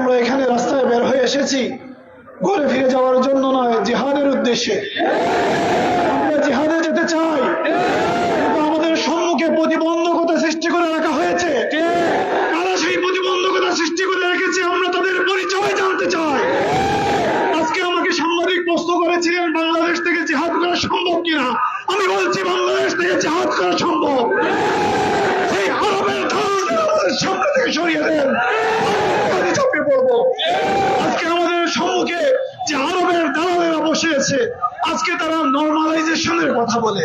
আমরা এখানে রাস্তায় বের হয়ে এসেছি ঘুরে ফিরে যাওয়ার জন্য নয়, জিহাদের উদ্দেশ্যে। আমরা জিহাদে যেতে চাই, কিন্তু আমাদের সম্মুখে প্রতিবন্ধকতা সৃষ্টি করে রাখা হয়েছে। কারা সেই প্রতিবন্ধকতা সৃষ্টি করে রেখেছে আমরা তাদের পরিচয় জানতে চাই। আজকে আমাকে সাংবাদিক প্রশ্ন করেছিলেন বাংলাদেশ থেকে জিহাদ করা সম্ভব কিনা। আমি বলছি বাংলাদেশ থেকে জিহাদ করা সম্ভব। সেই আরবের ধারণা আমাদের সামনে থেকে সরিয়ে দেন, আমি চাপিয়ে পড়বো। আজকে আমাদের সম্মুখে যে আরবের দালালেরা বসে আছে, আজকে তারা নরমালাইজেশনের কথা বলে।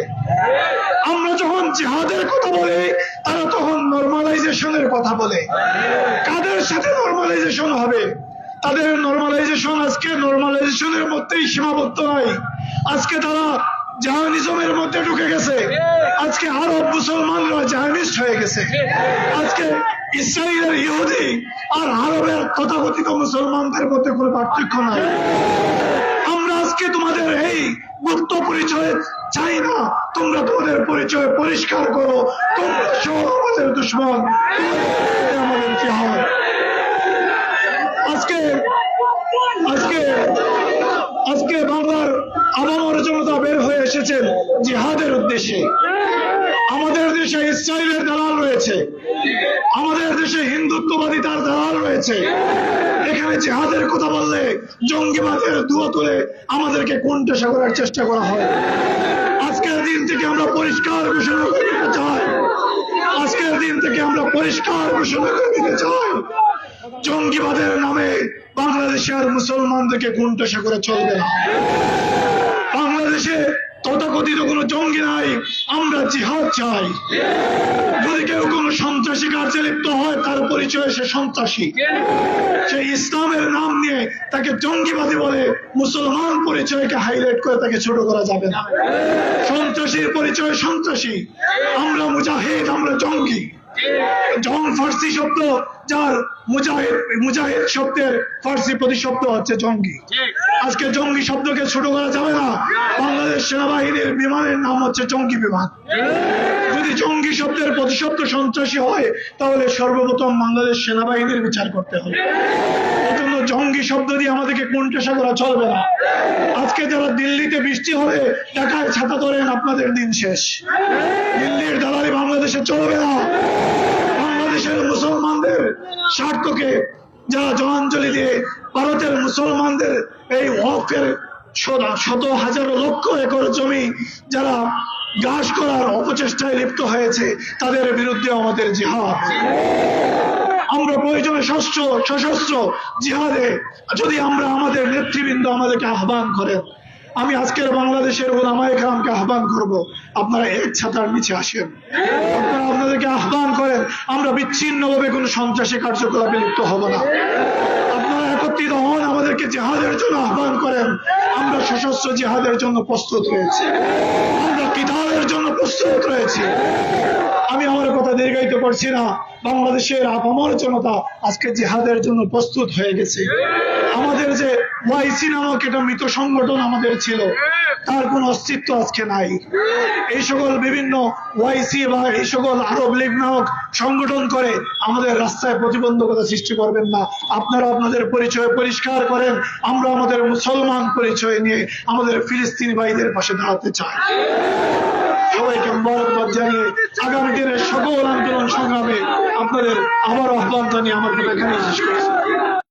আমরা যখন জিহাদের কথা বলি তারা তখন নরমালাইজেশনের কথা বলে। কাদের সাথে নরমালাইজেশন হবে? তাদের নরমালাইজেশন আজকে নরমালাইজেশনের মধ্যেই সীমাবদ্ধ নয়। আজকে তারা জাহানিজমের মধ্যে ঢুকে গেছে। আজকে আরব মুসলমানরা জাহানিস্ট হয়ে গেছে। আজকে ইসরায়েলের ইহুদি আর আরবের তথাকথিত মুসলমানদের মধ্যে কোনো পার্থক্য নাই। আমরা আজকে তোমাদের এই গুপ্ত পরিচয় চাই না। তোমরা তোমাদের পরিচয় পরিষ্কার করো। তোমরা সহ আমাদের দুশ্মন, আমাদের জিহাদ। আজকে আজকে আজকে বাংলার আবামর জনতা বের হয়ে এসেছেন জিহাদের উদ্দেশ্যে। আমাদের দেশে ইসরায়েলের দালাল রয়েছে, আমাদের দেশে হিন্দুত্ববাদী তার দালাল রয়েছে। এখানে জিহাদের কথা বললে জঙ্গিবাদের ধোঁয়া তুলে আমাদেরকে কোণঠাসা করার চেষ্টা করা হয়। আজকের দিন থেকে আমরা পরিষ্কার ঘোষণা করে দিতে চাই, আজকের দিন থেকে আমরা পরিষ্কার ঘোষণা করে দিতে চাই, জঙ্গিবাদের নামে বাংলাদেশের মুসলমানদেরকে কোণঠাসা করে চলবে না। বাংলাদেশে তথাকথিত কোনো জঙ্গি নাই, আমরা জিহাদ চাই। যদি কেউ কোনো সন্ত্রাসী কার্যে লিপ্ত হয় তার পরিচয় সে সন্ত্রাসী। সেই ইসলামের নাম নিয়ে তাকে জঙ্গিবাদী বলে মুসলমান পরিচয়কে হাইলাইট করে তাকে ছোট করা যাবে না। সন্ত্রাসীর পরিচয় সন্ত্রাসী, আমরা মুজাহিদ, আমরা জঙ্গি। জং ফার্সি শব্দ, যার মুজাহিদ শব্দের ফার্সি প্রতিশব্দ হচ্ছে জঙ্গি। আজকে জঙ্গি শব্দকে ছোট করা যাবে না। বাংলাদেশ সেনাবাহিনীর বিমানের নাম হচ্ছে জঙ্গি বিমান। যদি জঙ্গি শব্দের প্রতিশব্দ সন্ত্রাসী হয় তাহলে সর্বপ্রথম বাংলাদেশ সেনাবাহিনীর বিচার করতে হবে। এজন্য জঙ্গি শব্দ দিয়ে আমাদেরকে কোণঠাসা করা চলবে না। আজকে যারা দিল্লিতে বৃষ্টি হবে ঢাকায় ছাতা ধরেন, আপনাদের দিন শেষ। দিল্লির দালালি বাংলাদেশে চলবে না। বাংলাদেশের মুসলমানদের স্বার্থকে যারা জলাঞ্জলি দিয়ে ভারতের মুসলমানদের এই ওয়াকফের শত হাজার লক্ষ একর জমি যারা গ্রাস করার অপচেষ্টায় লিপ্ত হয়েছে তাদের বিরুদ্ধে আমাদের জিহাদ। আমরা প্রয়োজনে সশস্ত্র জিহাদে যদি আমরা আমাদের নেতৃবৃন্দ আমাদেরকে আহ্বান করেন, আমি আজকের বাংলাদেশের ওলামায়ে কেরামকে আহ্বান করব, আপনারা এক ছাতার নিচে আসেন। আপনারা আপনাদেরকে আহ্বান করেন, আমরা বিচ্ছিন্নভাবে কোনো সন্ত্রাসী কার্যকলাপে লিপ্ত হব না। আপনারা একত্রিত হন, আমাদেরকে জিহাদের জন্য আহ্বান করেন। আমরা সশস্ত্র জিহাদের জন্য প্রস্তুত রয়েছি, আমরা কিতাবের জন্য প্রস্তুত রয়েছি। আমি আমার কথা দীর্ঘায়িত করছি না। বাংলাদেশের আপামর জনতা আজকে জিহাদের জন্য প্রস্তুত হয়ে গেছে। আমাদের যে ওয়াইসি নামক একটা মৃত সংগঠন আমাদের ছিল, তার কোনো অস্তিত্ব আজকে নাই। এই সকল বিভিন্ন ওয়াইসি বা এই সকল আরব লীগ নামক সংগঠন করে আমাদের রাস্তায় প্রতিবন্ধকতা সৃষ্টি করবেন না। আপনারা আপনাদের পরিচয় পরিষ্কার করেন। আমরা আমাদের মুসলমান পরিচয় নিয়ে আমাদের ফিলিস্তিনি ভাইদের পাশে দাঁড়াতে চাই। সবাইকে মোবারকবাদ জানিয়ে আগামী দিনের সকল আন্দোলন সংগ্রামে আপনাদের আবার আহ্বান জানিয়ে আমার কথা এখানে শেষ করছি।